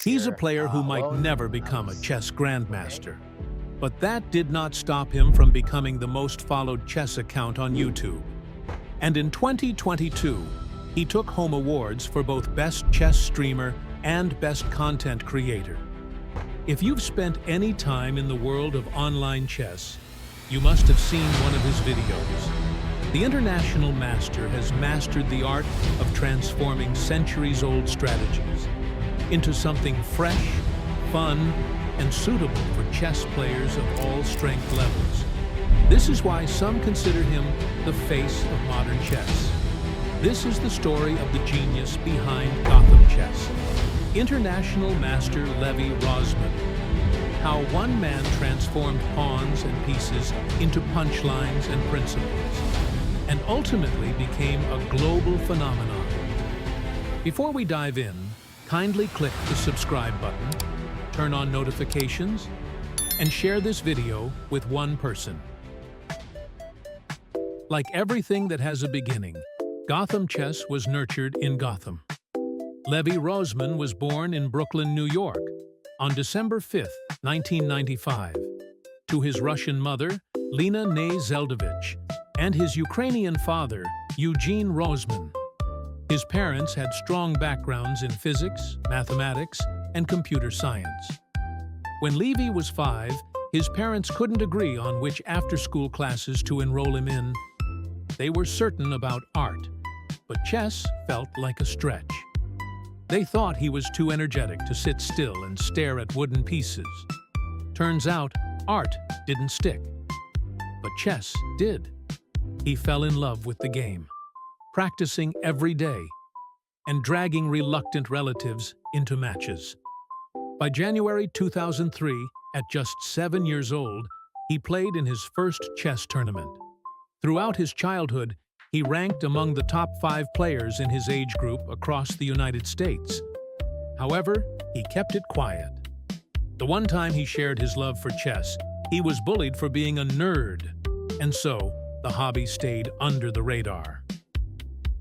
He's a player who might never become a chess grandmaster. But that did not stop him from becoming the most followed chess account on YouTube. And in 2022, he took home awards for both Best Chess Streamer and Best Content Creator. If you've spent any time in the world of online chess, you must have seen one of his videos. The international master has mastered the art of transforming centuries-old strategies into something fresh, fun, and suitable for chess players of all strength levels. This is why some consider him the face of modern chess. This is the story of the genius behind Gotham Chess, International Master Levy Rozman. How one man transformed pawns and pieces into punchlines and principles, and ultimately became a global phenomenon. Before we dive in, kindly click the subscribe button, turn on notifications, and share this video with one person. Like everything that has a beginning, Gotham Chess was nurtured in Gotham. Levy Rozman was born in Brooklyn, New York, on December 5, 1995, to his Russian mother, Lena Zeldovich, and his Ukrainian father, Eugene Rozman. His parents had strong backgrounds in physics, mathematics, and computer science. When Levy was 5, his parents couldn't agree on which after-school classes to enroll him in. They were certain about art, but chess felt like a stretch. They thought he was too energetic to sit still and stare at wooden pieces. Turns out, art didn't stick. But chess did. He fell in love with the game, practicing every day, and dragging reluctant relatives into matches. By January 2003, at just 7 years old, he played in his first chess tournament. Throughout his childhood, he ranked among the top 5 players in his age group across the United States. However, he kept it quiet. The one time he shared his love for chess, he was bullied for being a nerd, and so the hobby stayed under the radar.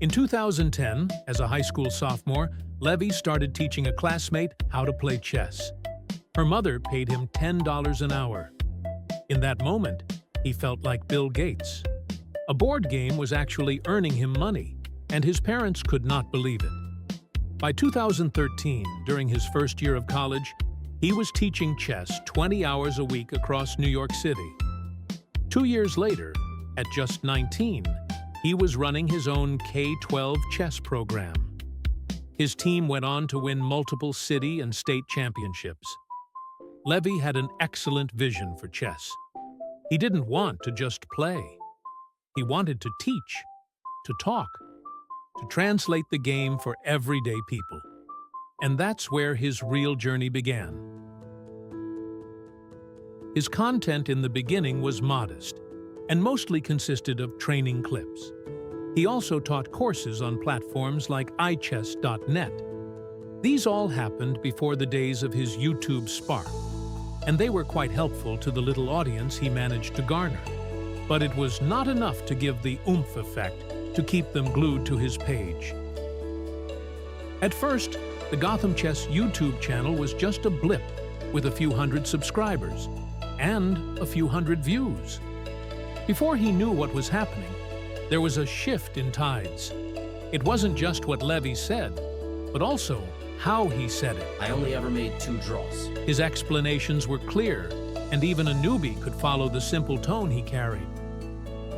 In 2010, as a high school sophomore, Levy started teaching a classmate how to play chess. Her mother paid him $10 an hour. In that moment, he felt like Bill Gates. A board game was actually earning him money, and his parents could not believe it. By 2013, during his first year of college, he was teaching chess 20 hours a week across New York City. 2 years later, at just 19, he was running his own K-12 chess program. His team went on to win multiple city and state championships. Levy had an excellent vision for chess. He didn't want to just play. He wanted to teach, to talk, to translate the game for everyday people. And that's where his real journey began. His content in the beginning was modest and mostly consisted of training clips. He also taught courses on platforms like iChess.net. These all happened before the days of his YouTube spark, and they were quite helpful to the little audience he managed to garner. But it was not enough to give the oomph effect to keep them glued to his page. At first, the Gotham Chess YouTube channel was just a blip with a few hundred subscribers and a few hundred views. Before he knew what was happening, there was a shift in tides. It wasn't just what Levy said, but also how he said it. I only ever made 2 draws. His explanations were clear, and even a newbie could follow the simple tone he carried.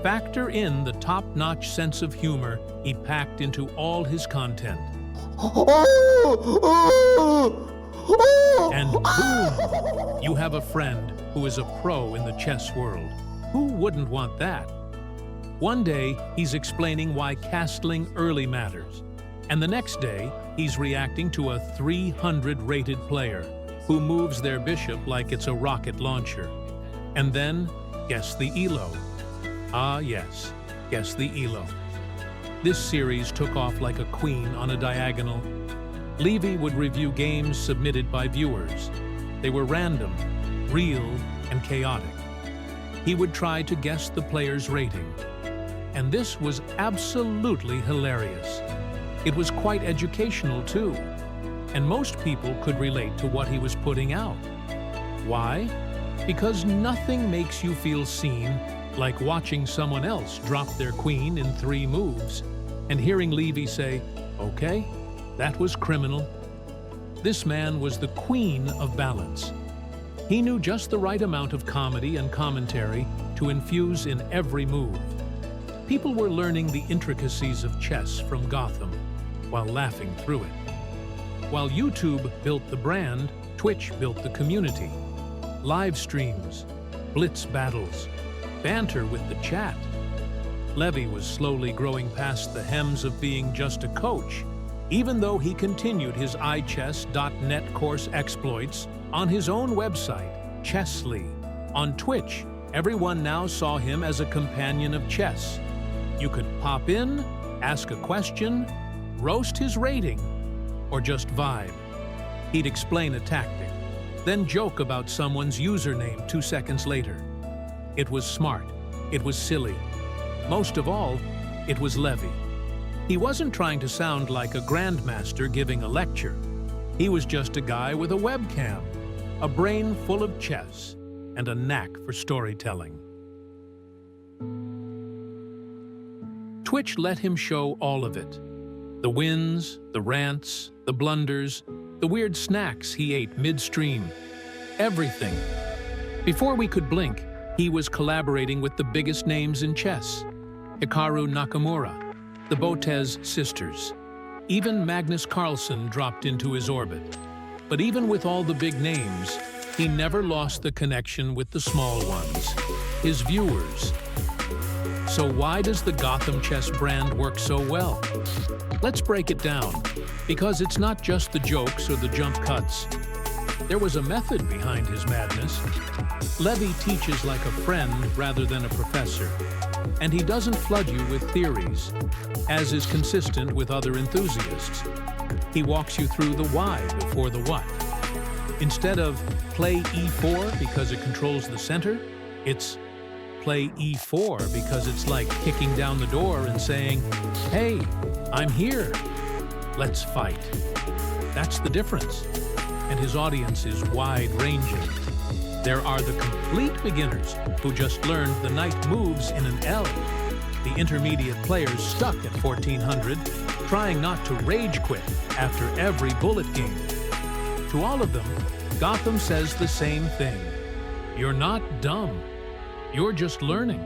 Factor in the top-notch sense of humor he packed into all his content. And boom! You have a friend who is a pro in the chess world. Who wouldn't want that? One day, he's explaining why castling early matters, and the next day, he's reacting to a 300-rated player who moves their bishop like it's a rocket launcher. And then, guess the Elo. Ah yes, guess the Elo. This series took off like a queen on a diagonal. Levy would review games submitted by viewers. They were random, real, and chaotic. He would try to guess the player's rating. And this was absolutely hilarious. It was quite educational, too. and most people could relate to what he was putting out. Why? Because nothing makes you feel seen like watching someone else drop their queen in 3 moves and hearing Levy say, "Okay, that was criminal." This man was the queen of balance. He knew just the right amount of comedy and commentary to infuse in every move. People were learning the intricacies of chess from Gotham while laughing through it. While YouTube built the brand, Twitch built the community. Live streams, blitz battles, banter with the chat. Levy was slowly growing past the hems of being just a coach, even though he continued his iChess.net course exploits on his own website, Chessly. On Twitch, everyone now saw him as a companion of chess. You could pop in, ask a question, roast his rating, or just vibe. He'd explain a tactic, then joke about someone's username 2 seconds later. It was smart. It was silly. Most of all, it was Levy. He wasn't trying to sound like a Grandmaster giving a lecture. He was just a guy with a webcam, a brain full of chess, and a knack for storytelling. Twitch let him show all of it. The wins, the rants, the blunders, the weird snacks he ate midstream. Everything. Before we could blink, he was collaborating with the biggest names in chess. Hikaru Nakamura, the Botez sisters. Even Magnus Carlsen dropped into his orbit. But even with all the big names, he never lost the connection with the small ones, his viewers. So why does the Gotham Chess brand work so well? Let's break it down, because it's not just the jokes or the jump cuts. There was a method behind his madness. Levy teaches like a friend rather than a professor, and he doesn't flood you with theories, as is consistent with other enthusiasts. He walks you through the why before the what. Instead of play e4 because it controls the center, it's play e4 because it's like kicking down the door and saying, "Hey, I'm here. Let's fight." That's the difference. And his audience is wide-ranging. There are the complete beginners who just learned the knight moves in an L. The intermediate players stuck at 1400, trying not to rage quit after every bullet game. To all of them, Gotham says the same thing. You're not dumb. You're just learning.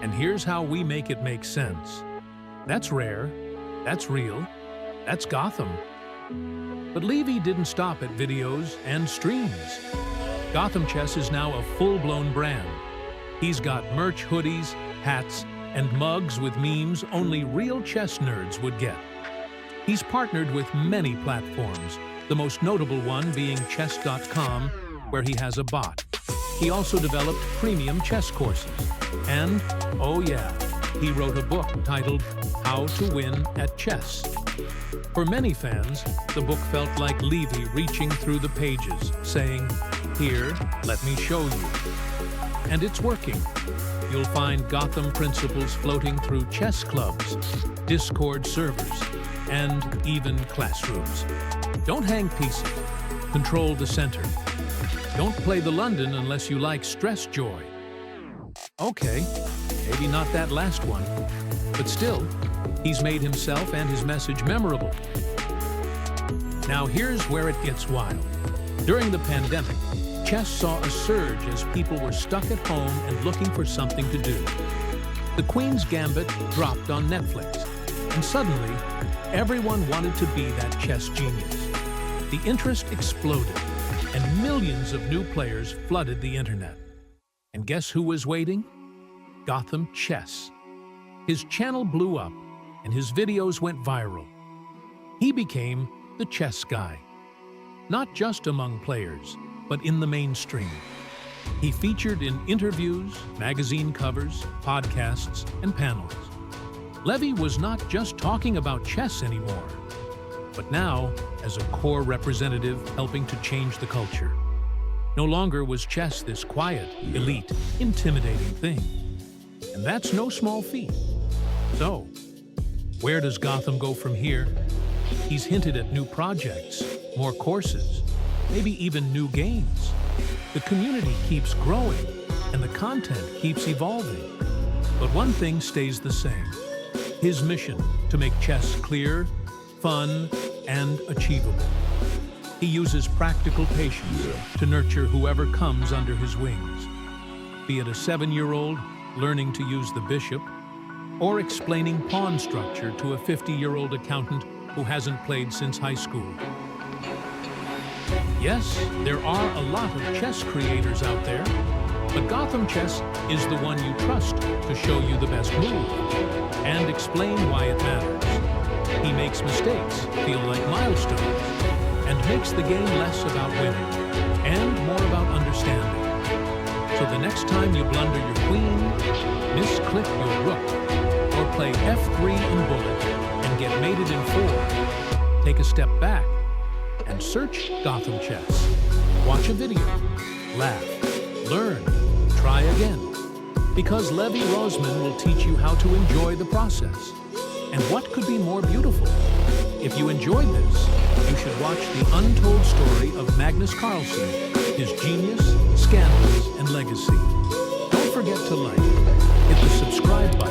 And here's how we make it make sense. That's rare. That's real. That's Gotham. But Levy didn't stop at videos and streams. Gotham Chess is now a full-blown brand. He's got merch, hoodies, hats, and mugs with memes only real chess nerds would get. He's partnered with many platforms, the most notable one being chess.com, where he has a bot. He also developed premium chess courses. And, oh yeah, he wrote a book titled How to Win at Chess. For many fans, the book felt like Levy reaching through the pages, saying, "Here, let me show you." And it's working. You'll find Gotham principles floating through chess clubs, Discord servers, and even classrooms. Don't hang pieces. Control the center. Don't play the London unless you like stress joy. Okay, maybe not that last one, but still, he's made himself and his message memorable. Now here's where it gets wild. During the pandemic, chess saw a surge as people were stuck at home and looking for something to do. The Queen's Gambit dropped on Netflix, and suddenly, everyone wanted to be that chess genius. The interest exploded, and millions of new players flooded the internet. And guess who was waiting? Gotham Chess. His channel blew up, and his videos went viral. He became the chess guy. Not just among players, but in the mainstream. He featured in interviews, magazine covers, podcasts, and panels. Levy was not just talking about chess anymore, but now as a core representative helping to change the culture. No longer was chess this quiet, elite, intimidating thing. And that's no small feat. So, where does Gotham go from here? He's hinted at new projects, more courses, maybe even new games. The community keeps growing, and the content keeps evolving. But one thing stays the same: his mission to make chess clear, fun, and achievable. He uses practical patience to nurture whoever comes under his wings. Be it a 7-year-old learning to use the bishop, or explaining pawn structure to a 50-year-old accountant who hasn't played since high school. Yes, there are a lot of chess creators out there, but Gotham Chess is the one you trust to show you the best move and explain why it matters. He makes mistakes feel like milestones and makes the game less about winning and more about understanding. So the next time you blunder your queen, misclick your rook, or play f3 and bullet and get mated in 4, take a step back and search Gotham Chess. Watch a video, laugh, learn, try again. Because Levy Rozman will teach you how to enjoy the process. And what could be more beautiful? If you enjoyed this, you should watch the untold story of Magnus Carlsen, his genius, scandals, and legacy. Don't forget to like, hit the subscribe button,